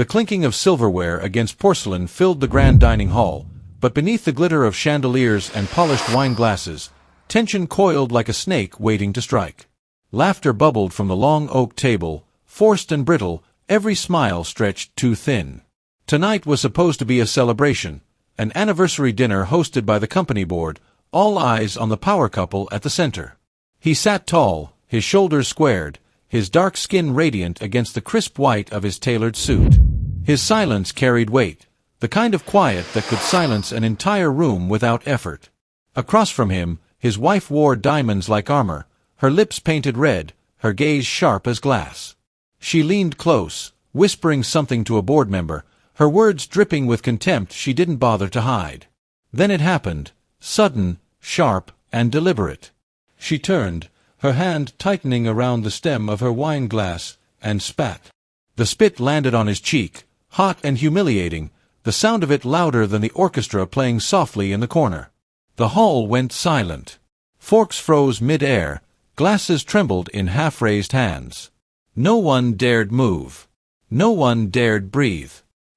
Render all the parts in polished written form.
The clinking of silverware against porcelain filled the grand dining hall, but beneath the glitter of chandeliers and polished wine glasses, tension coiled like a snake waiting to strike. Laughter bubbled from the long oak table, forced and brittle, every smile stretched too thin. Tonight was supposed to be a celebration, an anniversary dinner hosted by the company board, all eyes on the power couple at the center. He sat tall, his shoulders squared, his dark skin radiant against the crisp white of his tailored suit. His silence carried weight, the kind of quiet that could silence an entire room without effort. Across from him, his wife wore diamonds like armor, her lips painted red, her gaze sharp as glass. She leaned close, whispering something to a board member, her words dripping with contempt she didn't bother to hide. Then it happened, sudden, sharp, and deliberate. She turned, her hand tightening around the stem of her wine glass, and spat. The spit landed on his cheek, hot and humiliating, the sound of it louder than the orchestra playing softly in the corner. The hall went silent. Forks froze mid-air, glasses trembled in half-raised hands. No one dared move. No one dared breathe.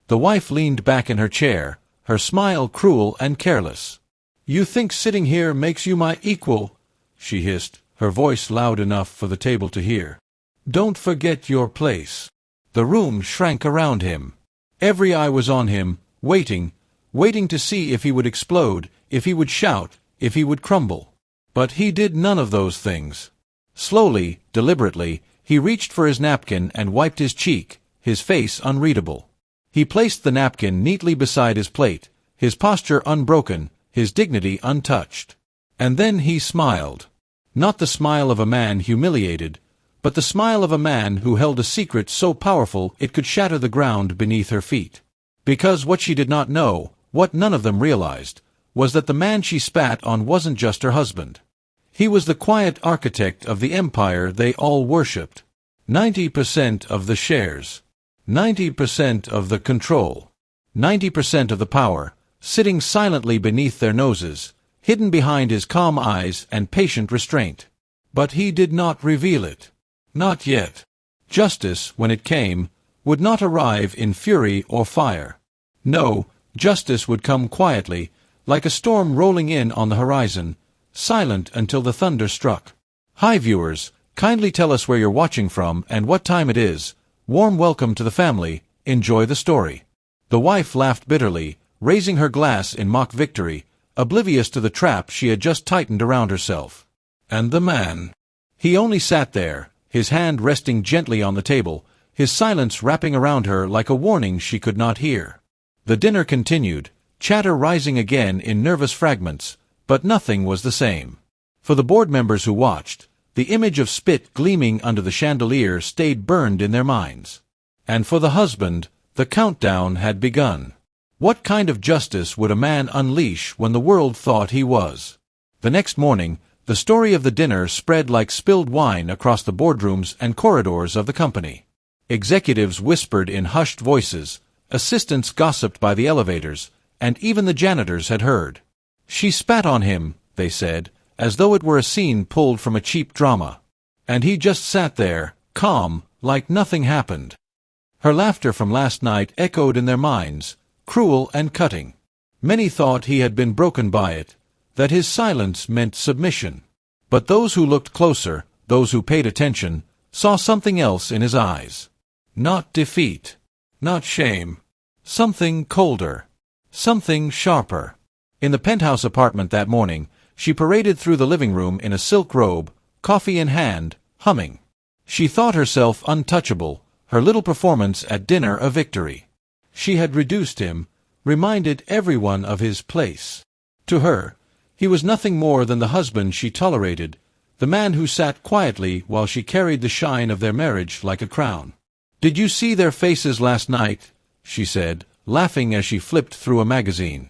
The wife leaned back in her chair, her smile cruel and careless. "You think sitting here makes you my equal?" she hissed, her voice loud enough for the table to hear. "Don't forget your place." The room shrank around him. Every eye was on him, waiting to see if he would explode, if he would shout, if he would crumble. But he did none of those things. Slowly, deliberately, he reached for his napkin and wiped his cheek, his face unreadable. He placed the napkin neatly beside his plate, his posture unbroken, his dignity untouched. And then he smiled. Not the smile of a man humiliated, but the smile of a man who held a secret so powerful it could shatter the ground beneath her feet. Because what she did not know, what none of them realized, was that the man she spat on wasn't just her husband. He was the quiet architect of the empire they all worshipped. 90% of the shares. 90% of the control. 90% of the power, sitting silently beneath their noses, hidden behind his calm eyes and patient restraint. But he did not reveal it. Not yet. Justice, when it came, would not arrive in fury or fire. No, justice would come quietly, like a storm rolling in on the horizon, silent until the thunder struck. Hi viewers, kindly tell us where you're watching from and what time it is. Warm welcome to the family, enjoy the story. The wife laughed bitterly, raising her glass in mock victory, oblivious to the trap she had just tightened around herself. And the man? He only sat there, his hand resting gently on the table, his silence wrapping around her like a warning she could not hear. The dinner continued, chatter rising again in nervous fragments, but nothing was the same. For the board members who watched, the image of spit gleaming under the chandelier stayed burned in their minds. And for the husband, the countdown had begun. What kind of justice would a man unleash when the world thought he was? The next morning, the story of the dinner spread like spilled wine across the boardrooms and corridors of the company. Executives whispered in hushed voices, assistants gossiped by the elevators, and even the janitors had heard. "She spat on him," they said, as though it were a scene pulled from a cheap drama. And he just sat there, calm, like nothing happened. Her laughter from last night echoed in their minds, cruel and cutting. Many thought he had been broken by it, that his silence meant submission. But those who looked closer, those who paid attention, saw something else in his eyes. Not defeat. Not shame. Something colder. Something sharper. In the penthouse apartment that morning, she paraded through the living room in a silk robe, coffee in hand, humming. She thought herself untouchable, her little performance at dinner a victory. She had reduced him, reminded everyone of his place. To her, he was nothing more than the husband she tolerated, the man who sat quietly while she carried the shine of their marriage like a crown. "Did you see their faces last night?" she said, laughing as she flipped through a magazine.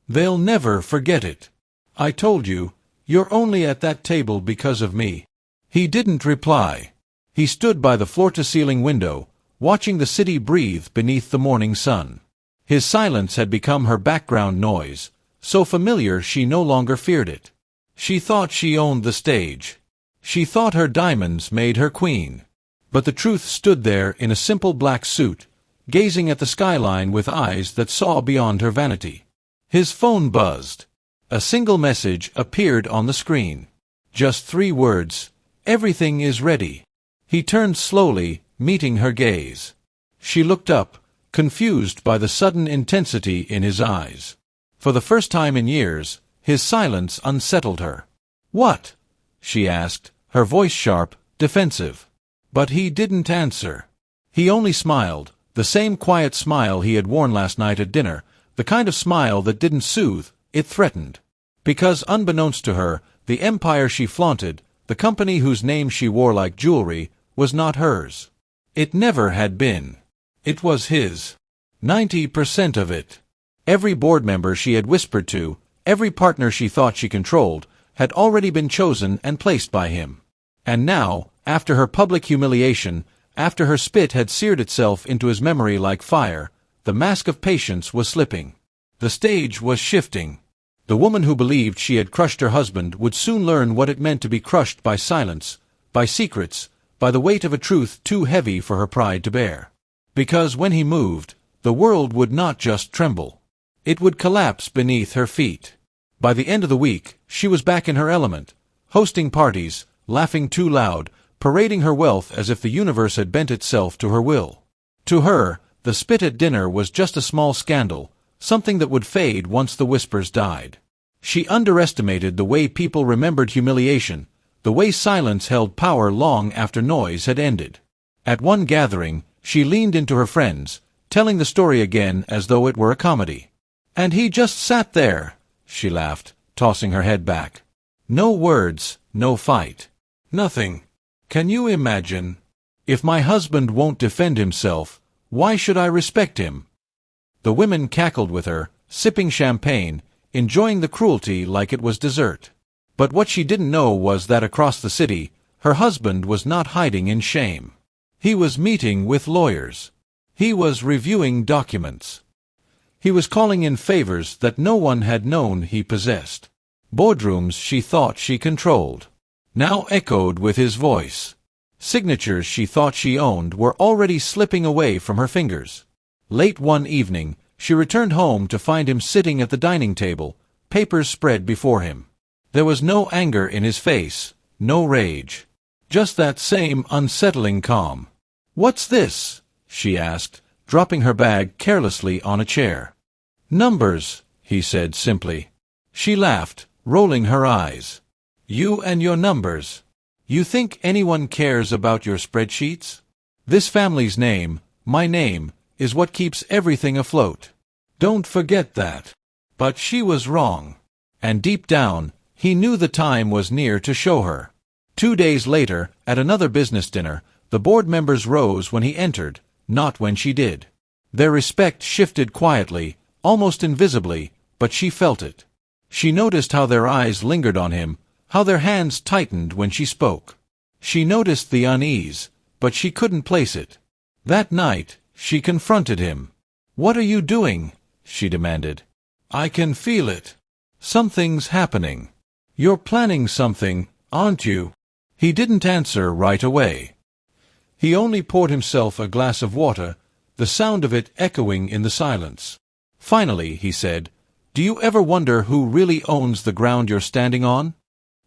"They'll never forget it. I told you, you're only at that table because of me." He didn't reply. He stood by the floor-to-ceiling window, watching the city breathe beneath the morning sun. His silence had become her background noise, so familiar she no longer feared it. She thought she owned the stage. She thought her diamonds made her queen. But the truth stood there in a simple black suit, gazing at the skyline with eyes that saw beyond her vanity. His phone buzzed. A single message appeared on the screen. Just 3 words, "Everything is ready." He turned slowly, meeting her gaze. She looked up, confused by the sudden intensity in his eyes. For the first time in years, his silence unsettled her. "What?" she asked, her voice sharp, defensive. But he didn't answer. He only smiled, the same quiet smile he had worn last night at dinner, the kind of smile that didn't soothe, it threatened. Because unbeknownst to her, the empire she flaunted, the company whose name she wore like jewelry, was not hers. It never had been. It was his. 90% of it. Every board member she had whispered to, every partner she thought she controlled, had already been chosen and placed by him. And now, after her public humiliation, after her spit had seared itself into his memory like fire, the mask of patience was slipping. The stage was shifting. The woman who believed she had crushed her husband would soon learn what it meant to be crushed by silence, by secrets, by the weight of a truth too heavy for her pride to bear. Because when he moved, the world would not just tremble. It would collapse beneath her feet. By the end of the week, she was back in her element, hosting parties, laughing too loud, parading her wealth as if the universe had bent itself to her will. To her, the spit at dinner was just a small scandal, something that would fade once the whispers died. She underestimated the way people remembered humiliation, the way silence held power long after noise had ended. At one gathering, she leaned into her friends, telling the story again as though it were a comedy. "And he just sat there," she laughed, tossing her head back. "No words, no fight. Nothing. Can you imagine? If my husband won't defend himself, why should I respect him?" The women cackled with her, sipping champagne, enjoying the cruelty like it was dessert. But what she didn't know was that across the city, her husband was not hiding in shame. He was meeting with lawyers. He was reviewing documents. He was calling in favors that no one had known he possessed. Boardrooms she thought she controlled now echoed with his voice. Signatures she thought she owned were already slipping away from her fingers. Late one evening, she returned home to find him sitting at the dining table, papers spread before him. There was no anger in his face, no rage. Just that same unsettling calm. "What's this?" she asked, dropping her bag carelessly on a chair. "Numbers," he said simply. She laughed, rolling her eyes. "You and your numbers. You think anyone cares about your spreadsheets? This family's name, my name, is what keeps everything afloat. Don't forget that." But she was wrong. And deep down, he knew the time was near to show her. 2 days later, at another business dinner, the board members rose when he entered, not when she did. Their respect shifted quietly, almost invisibly, but she felt it. She noticed how their eyes lingered on him, how their hands tightened when she spoke. She noticed the unease, but she couldn't place it. That night, she confronted him. "What are you doing?" she demanded. "I can feel it. Something's happening. You're planning something, aren't you?" He didn't answer right away. He only poured himself a glass of water, the sound of it echoing in the silence. Finally, he said, "Do you ever wonder who really owns the ground you're standing on?"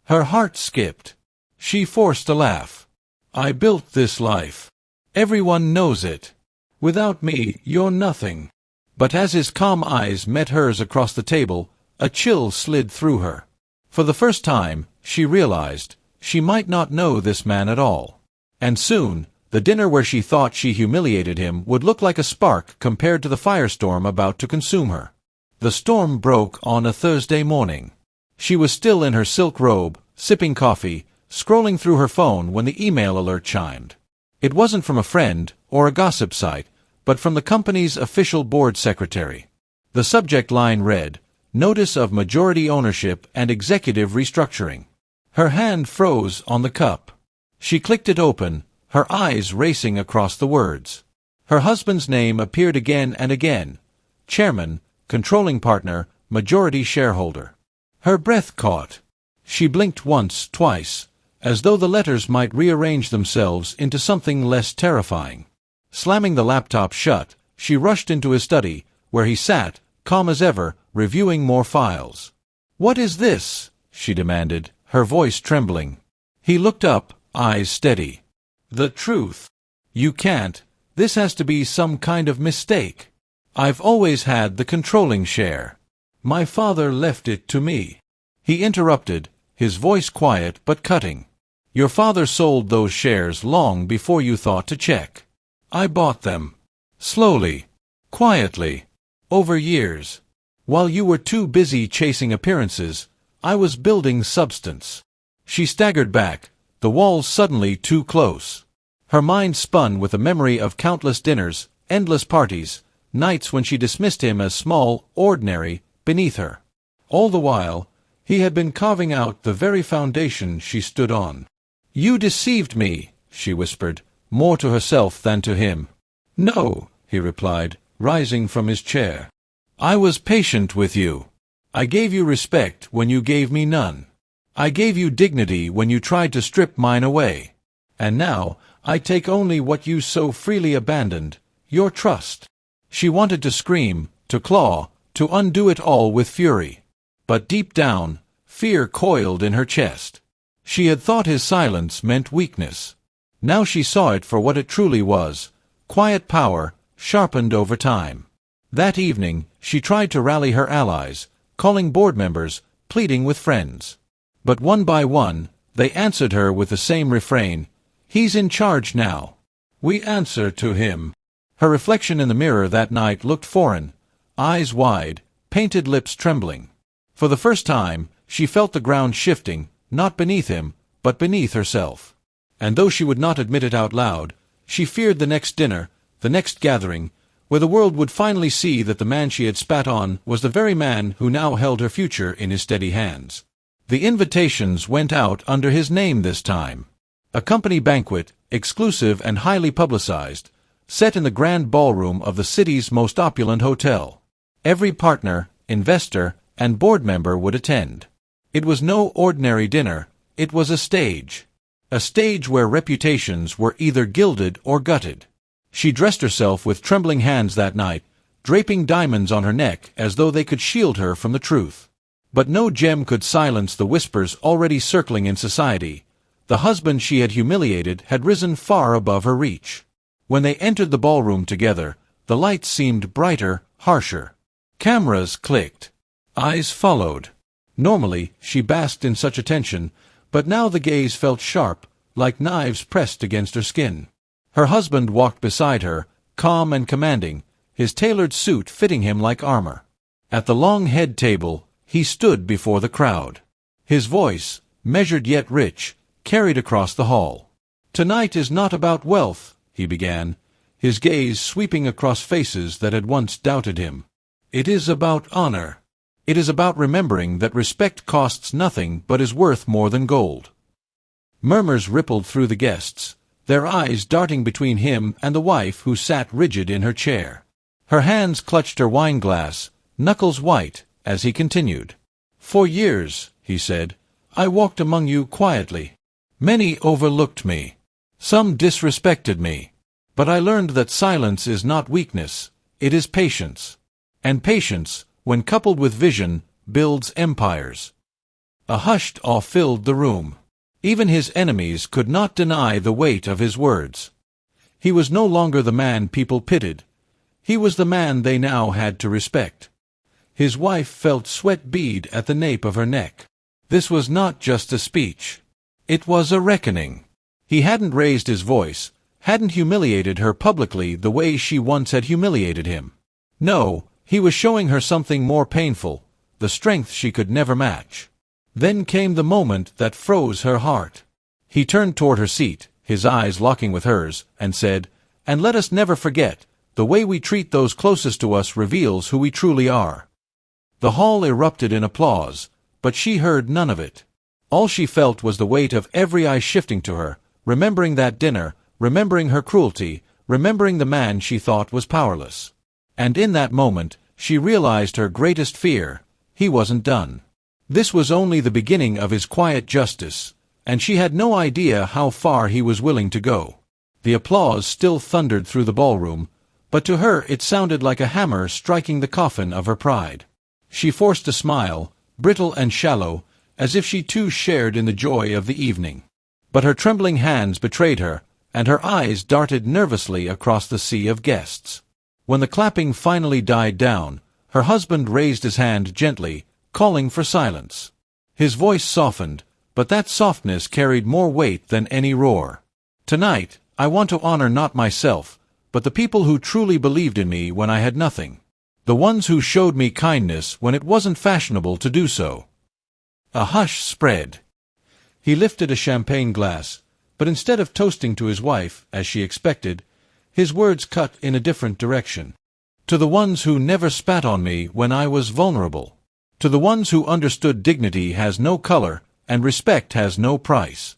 Her heart skipped. She forced a laugh. "I built this life. Everyone knows it. Without me, you're nothing." But as his calm eyes met hers across the table, a chill slid through her. For the first time, she realized, she might not know this man at all. And soon, the dinner where she thought she humiliated him would look like a spark compared to the firestorm about to consume her. The storm broke on a Thursday morning. She was still in her silk robe, sipping coffee, scrolling through her phone when the email alert chimed. It wasn't from a friend or a gossip site, but from the company's official board secretary. The subject line read, "Notice of majority ownership and executive restructuring." Her hand froze on the cup. She clicked it open, her eyes racing across the words. Her husband's name appeared again and again. Chairman, controlling partner, majority shareholder. Her breath caught. She blinked once, twice, as though the letters might rearrange themselves into something less terrifying. Slamming the laptop shut, She rushed into his study, where he sat, calm as ever, reviewing more files. "What is this?" she demanded, her voice trembling. He looked up, eyes steady. "The truth. You can't. This has to be some kind of mistake. I've always had the controlling share. My father left it to me." He interrupted, his voice quiet but cutting. "Your father sold those shares long before you thought to check. I bought them. Slowly. Quietly. Over years. While you were too busy chasing appearances, I was building substance." She staggered back, the walls suddenly too close. Her mind spun with a memory of countless dinners, endless parties, nights when she dismissed him as small, ordinary, beneath her. All the while, he had been carving out the very foundation she stood on. "You deceived me," she whispered, more to herself than to him. "No," he replied, rising from his chair. "I was patient with you. I gave you respect when you gave me none. I gave you dignity when you tried to strip mine away. And now I take only what you so freely abandoned, your trust." She wanted to scream, to claw, to undo it all with fury. But deep down, fear coiled in her chest. She had thought his silence meant weakness. Now she saw it for what it truly was, quiet power, sharpened over time. That evening, she tried to rally her allies, calling board members, pleading with friends. But one by one, they answered her with the same refrain: "He's in charge now. We answer to him." Her reflection in the mirror that night looked foreign, eyes wide, painted lips trembling. For the first time, she felt the ground shifting, not beneath him, but beneath herself. And though she would not admit it out loud, she feared the next dinner, the next gathering, where the world would finally see that the man she had spat on was the very man who now held her future in his steady hands. The invitations went out under his name this time. A company banquet, exclusive and highly publicized, set in the grand ballroom of the city's most opulent hotel. Every partner, investor, and board member would attend. It was no ordinary dinner, it was a stage. A stage where reputations were either gilded or gutted. She dressed herself with trembling hands that night, draping diamonds on her neck as though they could shield her from the truth. But no gem could silence the whispers already circling in society. The husband she had humiliated had risen far above her reach. When they entered the ballroom together, the lights seemed brighter, harsher. Cameras clicked. Eyes followed. Normally, she basked in such attention, but now the gaze felt sharp, like knives pressed against her skin. Her husband walked beside her, calm and commanding, his tailored suit fitting him like armor. At the long head table, he stood before the crowd. His voice, measured yet rich, carried across the hall. "Tonight is not about wealth," he began, his gaze sweeping across faces that had once doubted him. "It is about honor. It is about remembering that respect costs nothing but is worth more than gold." Murmurs rippled through the guests, their eyes darting between him and the wife who sat rigid in her chair. Her hands clutched her wine glass, knuckles white, as he continued. "For years," he said, "I walked among you quietly. Many overlooked me. Some disrespected me. But I learned that silence is not weakness, it is patience. And patience, when coupled with vision, builds empires." A hushed awe filled the room. Even his enemies could not deny the weight of his words. He was no longer the man people pitied. He was the man they now had to respect. His wife felt sweat bead at the nape of her neck. This was not just a speech. It was a reckoning. He hadn't raised his voice, hadn't humiliated her publicly the way she once had humiliated him. No, he was showing her something more painful, the strength she could never match. Then came the moment that froze her heart. He turned toward her seat, his eyes locking with hers, and said, "And let us never forget, the way we treat those closest to us reveals who we truly are." The hall erupted in applause, but she heard none of it. All she felt was the weight of every eye shifting to her, remembering that dinner, remembering her cruelty, remembering the man she thought was powerless. And in that moment, she realized her greatest fear: he wasn't done. This was only the beginning of his quiet justice, and she had no idea how far he was willing to go. The applause still thundered through the ballroom, But to her it sounded like a hammer striking the coffin of her pride. She forced a smile, brittle and shallow, as if she too shared in the joy of the evening. But her trembling hands betrayed her, and her eyes darted nervously across the sea of guests. When the clapping finally died down, her husband raised his hand gently, calling for silence. His voice softened, but that softness carried more weight than any roar. "Tonight, I want to honor not myself, but the people who truly believed in me when I had nothing. The ones who showed me kindness when it wasn't fashionable to do so." A hush spread. He lifted a champagne glass, but instead of toasting to his wife, as she expected, his words cut in a different direction. "To the ones who never spat on me when I was vulnerable. To the ones who understood dignity has no color, and respect has no price."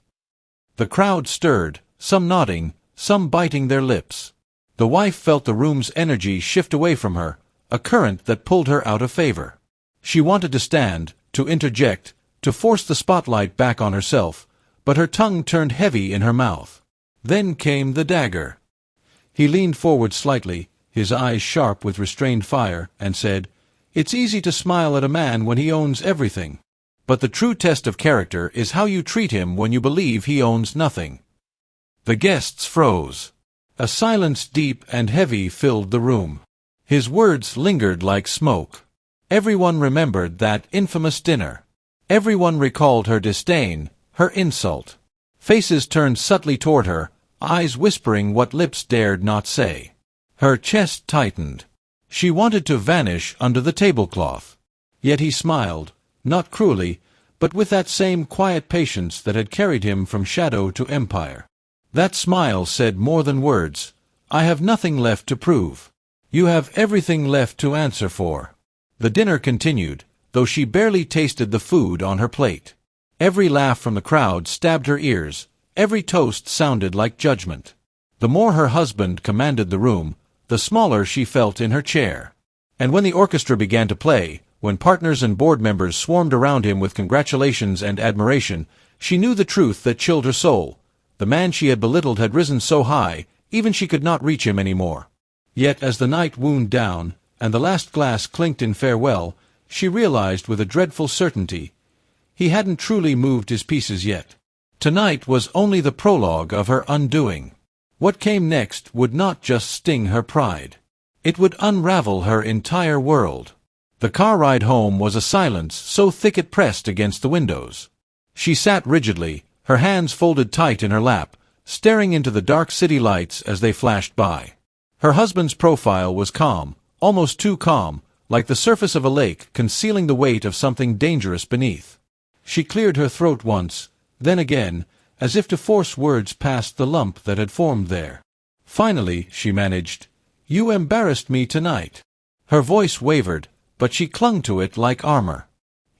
The crowd stirred, some nodding, some biting their lips. The wife felt the room's energy shift away from her, a current that pulled her out of favor. She wanted to stand, to interject, to force the spotlight back on herself, but her tongue turned heavy in her mouth. Then came the dagger. He leaned forward slightly, his eyes sharp with restrained fire, and said, "It's easy to smile at a man when he owns everything. But the true test of character is how you treat him when you believe he owns nothing." The guests froze. A silence deep and heavy filled the room. His words lingered like smoke. Everyone remembered that infamous dinner. Everyone recalled her disdain, her insult. Faces turned subtly toward her, eyes whispering what lips dared not say. Her chest tightened. She wanted to vanish under the tablecloth. Yet he smiled, not cruelly, but with that same quiet patience that had carried him from shadow to empire. That smile said more than words. "I have nothing left to prove. You have everything left to answer for." The dinner continued, though she barely tasted the food on her plate. Every laugh from the crowd stabbed her ears, every toast sounded like judgment. The more her husband commanded the room, the smaller she felt in her chair. And when the orchestra began to play, when partners and board members swarmed around him with congratulations and admiration, she knew the truth that chilled her soul. The man she had belittled had risen so high, even she could not reach him any more. Yet as the night wound down, and the last glass clinked in farewell, she realized with a dreadful certainty, he hadn't truly moved his pieces yet. Tonight was only the prologue of her undoing. What came next would not just sting her pride. It would unravel her entire world. The car ride home was a silence so thick it pressed against the windows. She sat rigidly, her hands folded tight in her lap, staring into the dark city lights as they flashed by. Her husband's profile was calm, almost too calm, like the surface of a lake concealing the weight of something dangerous beneath. She cleared her throat once, then again, as if to force words past the lump that had formed there. Finally, she managed, "You embarrassed me tonight." Her voice wavered, but she clung to it like armor.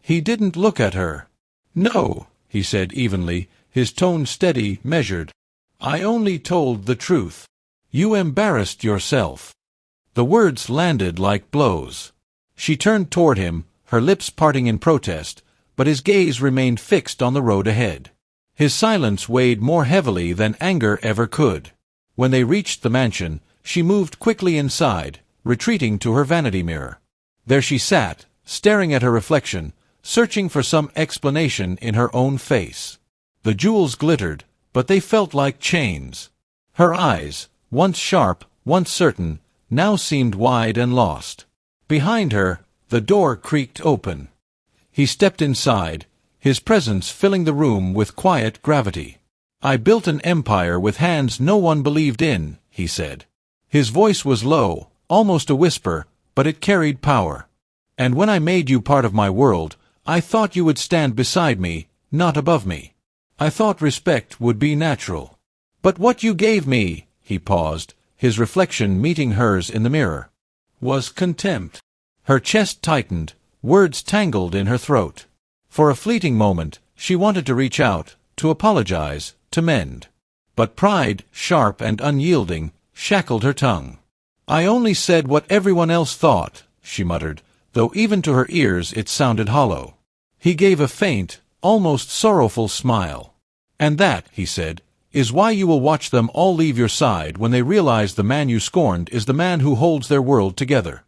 He didn't look at her. "No," he said evenly, his tone steady, measured. "I only told the truth. You embarrassed yourself." The words landed like blows. She turned toward him, her lips parting in protest, but his gaze remained fixed on the road ahead. His silence weighed more heavily than anger ever could. When they reached the mansion, she moved quickly inside, retreating to her vanity mirror. There she sat, staring at her reflection, searching for some explanation in her own face. The jewels glittered, but they felt like chains. Her eyes, once sharp, once certain, now seemed wide and lost. Behind her, the door creaked open. He stepped inside, his presence filling the room with quiet gravity. "I built an empire with hands no one believed in," he said. His voice was low, almost a whisper, but it carried power. "And when I made you part of my world, I thought you would stand beside me, not above me. I thought respect would be natural. But what you gave me," he paused, his reflection meeting hers in the mirror, "was contempt." Her chest tightened, words tangled in her throat. For a fleeting moment, she wanted to reach out, to apologize, to mend. But pride, sharp and unyielding, shackled her tongue. "I only said what everyone else thought," she muttered, though even to her ears it sounded hollow. He gave a faint, almost sorrowful smile. "And that," he said, is why you will watch them all leave your side when they realize the man you scorned is the man who holds their world together.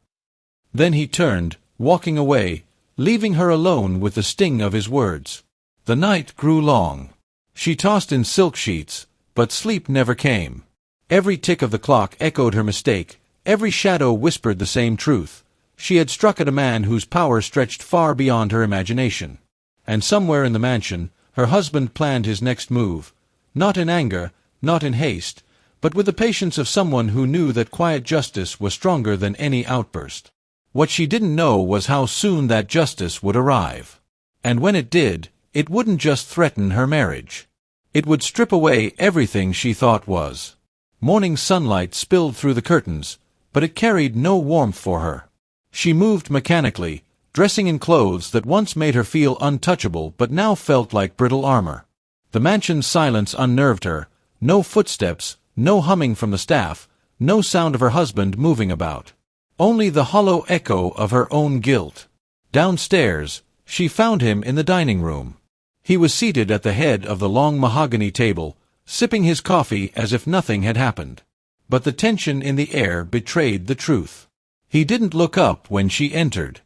Then he turned, walking away, leaving her alone with the sting of his words. The night grew long. She tossed in silk sheets, but sleep never came. Every tick of the clock echoed her mistake, every shadow whispered the same truth. She had struck at a man whose power stretched far beyond her imagination. And somewhere in the mansion, her husband planned his next move, not in anger, not in haste, but with the patience of someone who knew that quiet justice was stronger than any outburst. What she didn't know was how soon that justice would arrive. And when it did, it wouldn't just threaten her marriage. It would strip away everything she thought was. Morning sunlight spilled through the curtains, but it carried no warmth for her. She moved mechanically, dressing in clothes that once made her feel untouchable but now felt like brittle armor. The mansion's silence unnerved her. No footsteps, no humming from the staff, no sound of her husband moving about. Only the hollow echo of her own guilt. Downstairs, she found him in the dining room. He was seated at the head of the long mahogany table, sipping his coffee as if nothing had happened. But the tension in the air betrayed the truth. He didn't look up when she entered.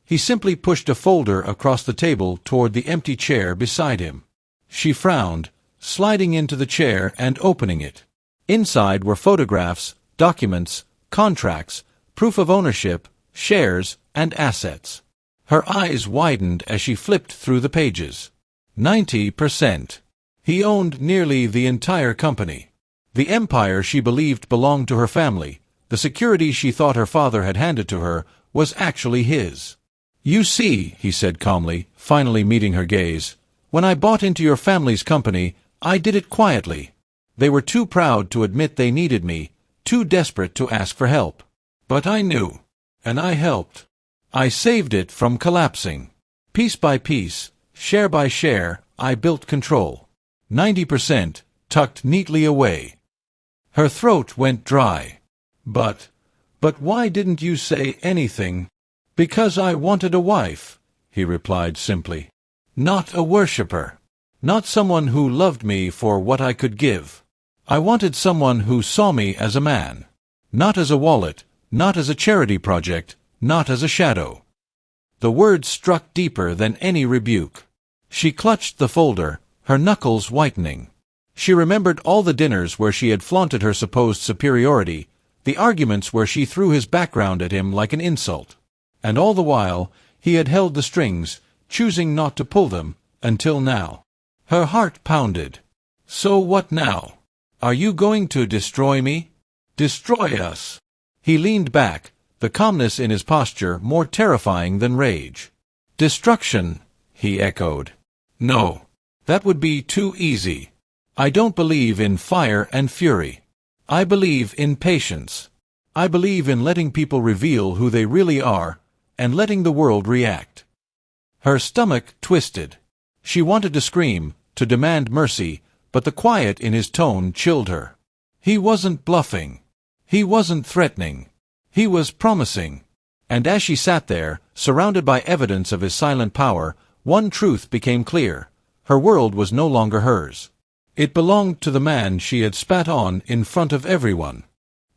He simply pushed a folder across the table toward the empty chair beside him. She frowned, sliding into the chair and opening it. Inside were photographs, documents, contracts, proof of ownership, shares, and assets. Her eyes widened as she flipped through the pages. 90%. He owned nearly the entire company. The empire she believed belonged to her family, the security she thought her father had handed to her, was actually his. "You see," he said calmly, finally meeting her gaze, "when I bought into your family's company, I did it quietly. They were too proud to admit they needed me, too desperate to ask for help. But I knew, and I helped. I saved it from collapsing. Piece by piece, share by share, I built control. 90%, tucked neatly away." Her throat went dry. But why didn't you say anything?" "Because I wanted a wife," he replied simply. "Not a worshipper. Not someone who loved me for what I could give. I wanted someone who saw me as a man. Not as a wallet, not as a charity project, not as a shadow." The words struck deeper than any rebuke. She clutched the folder, her knuckles whitening. She remembered all the dinners where she had flaunted her supposed superiority, the arguments where she threw his background at him like an insult. And all the while, he had held the strings, choosing not to pull them, until now. Her heart pounded. "So what now? Are you going to destroy me? Destroy us?" He leaned back, the calmness in his posture more terrifying than rage. "Destruction," he echoed. "No. That would be too easy. I don't believe in fire and fury. I believe in patience. I believe in letting people reveal who they really are, and letting the world react." Her stomach twisted. She wanted to scream, to demand mercy, but the quiet in his tone chilled her. He wasn't bluffing. He wasn't threatening. He was promising. And as she sat there, surrounded by evidence of his silent power, one truth became clear. Her world was no longer hers. It belonged to the man she had spat on in front of everyone.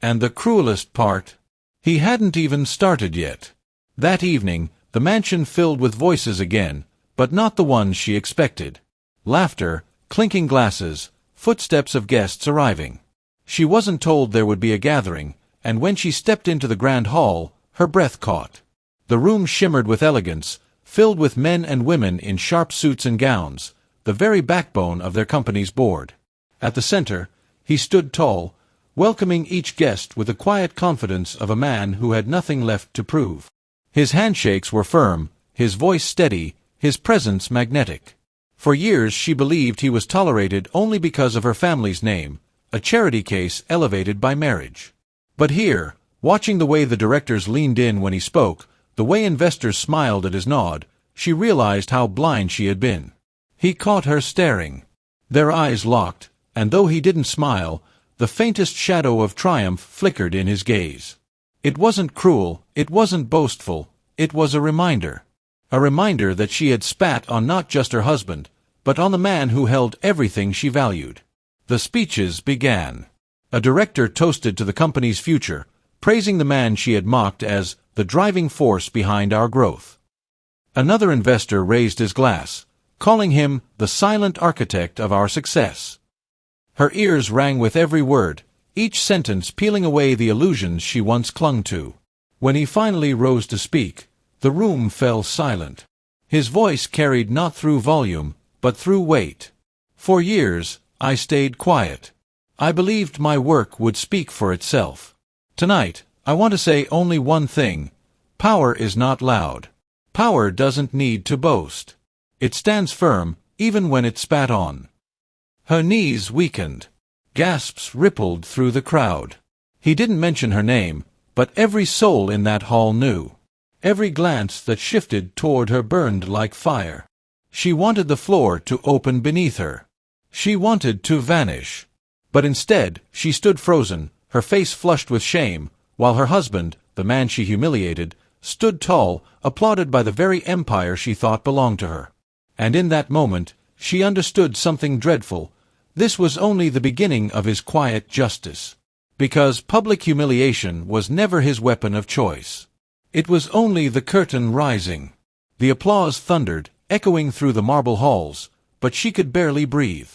And the cruelest part, he hadn't even started yet. That evening, the mansion filled with voices again, but not the ones she expected. Laughter, clinking glasses, footsteps of guests arriving. She wasn't told there would be a gathering, and when she stepped into the grand hall, her breath caught. The room shimmered with elegance, filled with men and women in sharp suits and gowns, the very backbone of their company's board. At the center, he stood tall, welcoming each guest with the quiet confidence of a man who had nothing left to prove. His handshakes were firm, his voice steady, his presence magnetic. For years she believed he was tolerated only because of her family's name, a charity case elevated by marriage. But here, watching the way the directors leaned in when he spoke, the way investors smiled at his nod, she realized how blind she had been. He caught her staring. Their eyes locked, and though he didn't smile, the faintest shadow of triumph flickered in his gaze. It wasn't cruel, it wasn't boastful, it was a reminder. A reminder that she had spat on not just her husband, but on the man who held everything she valued. The speeches began. A director toasted to the company's future, praising the man she had mocked as the driving force behind our growth. Another investor raised his glass, calling him the silent architect of our success. Her ears rang with every word, each sentence peeling away the illusions she once clung to. When he finally rose to speak, the room fell silent. His voice carried not through volume, but through weight. For years, I stayed quiet. I believed my work would speak for itself. Tonight, I want to say only one thing. Power is not loud. Power doesn't need to boast. It stands firm, even when it's spat on. Her knees weakened. Gasps rippled through the crowd. He didn't mention her name, but every soul in that hall knew. Every glance that shifted toward her burned like fire. She wanted the floor to open beneath her. She wanted to vanish. But instead, she stood frozen, her face flushed with shame, while her husband, the man she humiliated, stood tall, applauded by the very empire she thought belonged to her. And in that moment, she understood something dreadful. This was only the beginning of his quiet justice. Because public humiliation was never his weapon of choice. It was only the curtain rising. The applause thundered, echoing through the marble halls, but she could barely breathe.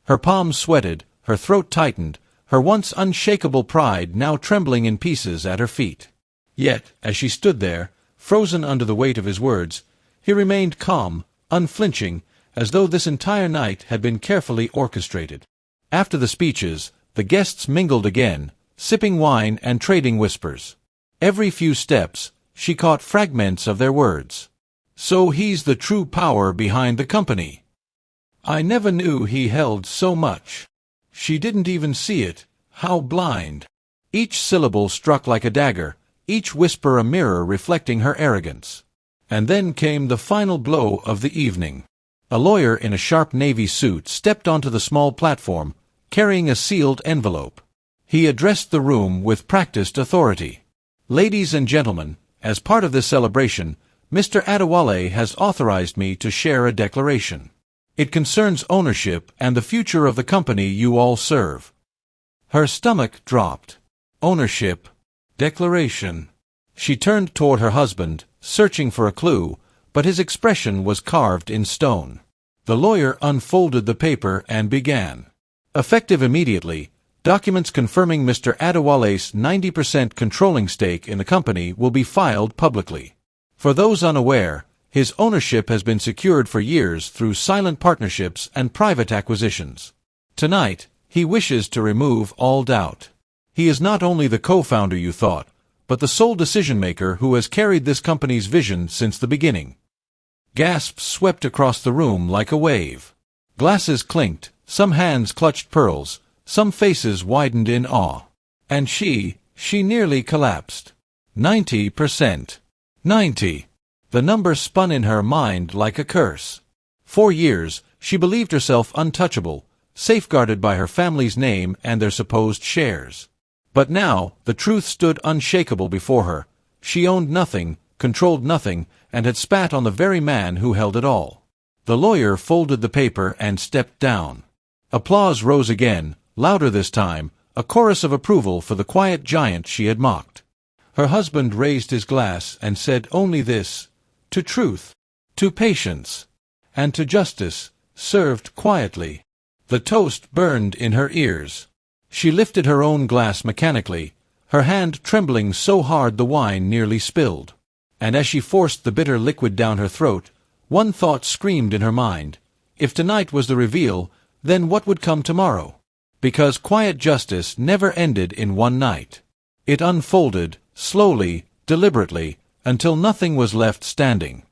Her palms sweated, her throat tightened, her once unshakable pride now trembling in pieces at her feet. Yet, as she stood there, frozen under the weight of his words, he remained calm, unflinching, as though this entire night had been carefully orchestrated. After the speeches, the guests mingled again, sipping wine and trading whispers. Every few steps, she caught fragments of their words. So he's the true power behind the company. I never knew he held so much. She didn't even see it. How blind. Each syllable struck like a dagger, each whisper a mirror reflecting her arrogance. And then came the final blow of the evening. A lawyer in a sharp navy suit stepped onto the small platform, carrying a sealed envelope. He addressed the room with practiced authority. Ladies and gentlemen, as part of this celebration, Mr. Adewale has authorized me to share a declaration. It concerns ownership and the future of the company you all serve. Her stomach dropped. Ownership. Declaration. She turned toward her husband, searching for a clue, but his expression was carved in stone. The lawyer unfolded the paper and began. Effective immediately, documents confirming Mr. Adewale's 90% controlling stake in the company will be filed publicly. For those unaware, his ownership has been secured for years through silent partnerships and private acquisitions. Tonight, he wishes to remove all doubt. He is not only the co-founder you thought, but the sole decision-maker who has carried this company's vision since the beginning. Gasps swept across the room like a wave. Glasses clinked, some hands clutched pearls, some faces widened in awe. And she nearly collapsed. 90%. 90. The number spun in her mind like a curse. For years, she believed herself untouchable, safeguarded by her family's name and their supposed shares. But now, the truth stood unshakable before her. She owned nothing, controlled nothing, and had spat on the very man who held it all. The lawyer folded the paper and stepped down. Applause rose again, louder this time, a chorus of approval for the quiet giant she had mocked. Her husband raised his glass and said only this: to truth, to patience, and to justice, served quietly. The toast burned in her ears. She lifted her own glass mechanically, her hand trembling so hard the wine nearly spilled. And as she forced the bitter liquid down her throat, one thought screamed in her mind. If tonight was the reveal, then what would come tomorrow? Because quiet justice never ended in one night. It unfolded, slowly, deliberately, until nothing was left standing.